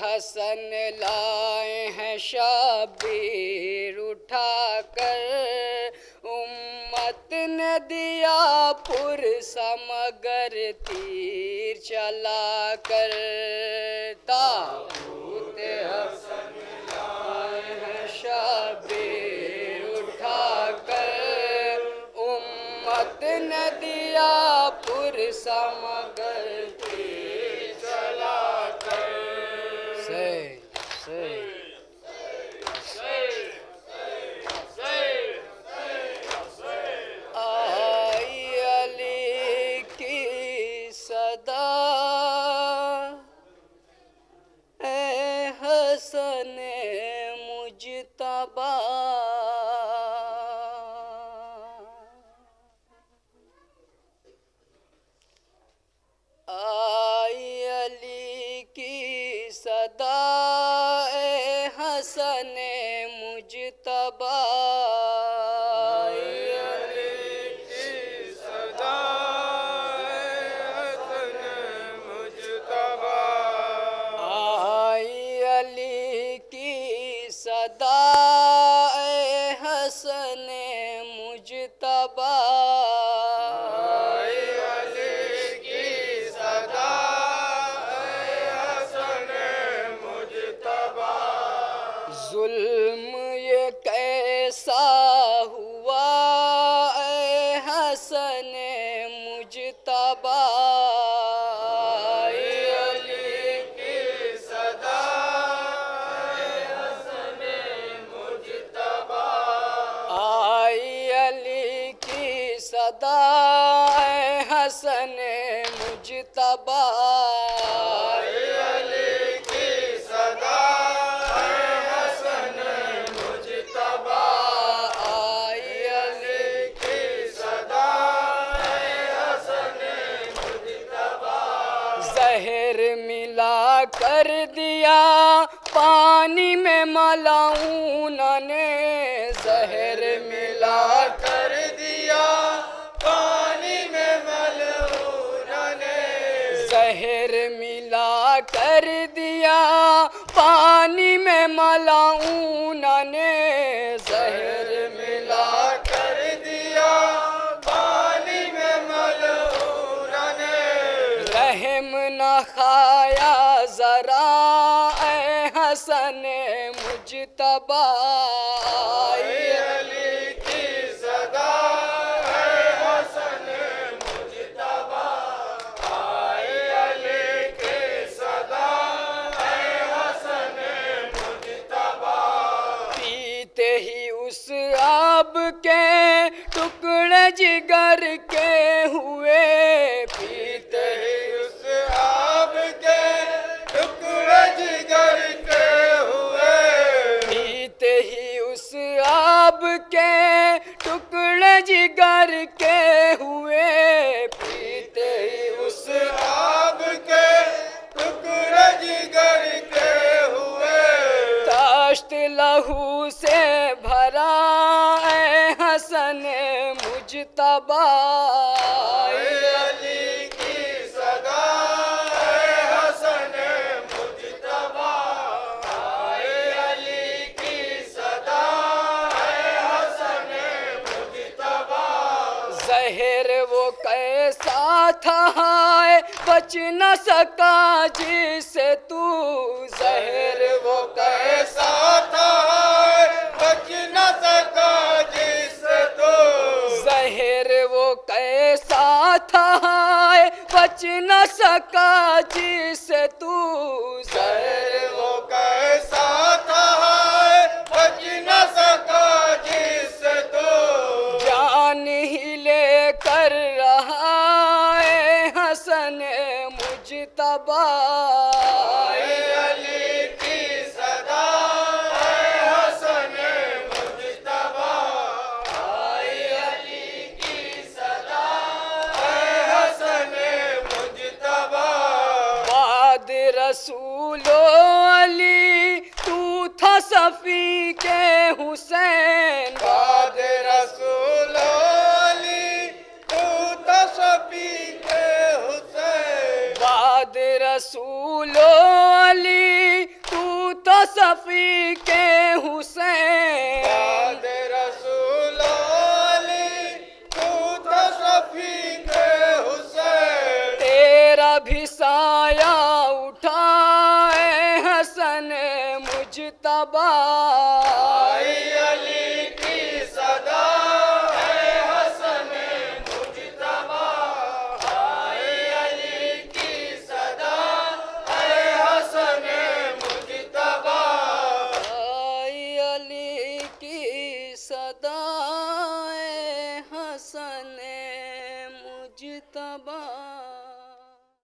हसन लाए हैं शबीर उठाकर, उम्मत ने दिया पुरसमगर तीर चलाकर। ताबूत हसन लाए हैं शबीर उठाकर, उम्मत ने दिया पुरसमगर तीर चलाकर। आई अली की सदा ए हसन मुजतबा, आई अली की सदा ए हसन मुजतबा, आई अली की सदा ए हसन मुजतबा, आई अली की सदा ए हसन मुजतबा, आई अली की सदा ए हसन मुजतबा। जुल्म ये कैसा हुआ ए हसन मुजतबा, आई अली की सदा ए हसन मुजतबा, आई अली की सदा ए हसन मुजतबा, आई अली की सदा ए हसन मुजतबा, आई अली की सदा ए हसन मुजतबा। जहर मिला कर दिया पानी में मलाऊन ने, जहर मिला कर दिया पानी में मलऊन ने, जहर मिला कर दिया पानी में मलाऊन ने, जहर मिला कर दिया पानी में मलऊन ने। रहम न खाया जरा ए हसन मुजतबा, आई अली की सदा ए हसन मुजतबा, आई अली की सदा ए हसन मुजतबा। पीते ही उस आब के टुकड़े जिगर के हुए, पीते ही उस आब के टुकड़े जिगर के हुए, पीते ही उस आब के टुकड़े जिगर के हुए, पीते ही उस आब के टुकड़े जिगर के हुए। ताश्त लहू से भरा ए हसन मुजतबा, आई अली की सदा ए हसन मुजतबा, आई अली की सदा ए हसन मुजतबा। जहर वो कैसा था बच न सका जिससे तू, जहर वो कैसा था बच न सका जिससे तू, जहर वो कैसा था बच न सका जिससे तू, जहर वो कैसा था बच न सका जिससे तू। जान ही ले कर रहा है हसन मुजतबा, आई अली की सदा ए हसन मुजतबा, आई अली की सदा ए हसन मुजतबा। बाद रसूलो अली तू था सफी के हुसैन, बाद रसूलो अली तू था सफी के हुसैन, बाद रसूलो अली सफी के हुसैन, बाद रसूल अली तू तो सफी के हुसैन। तेरा भी साया उठाए हसन मुजतबा,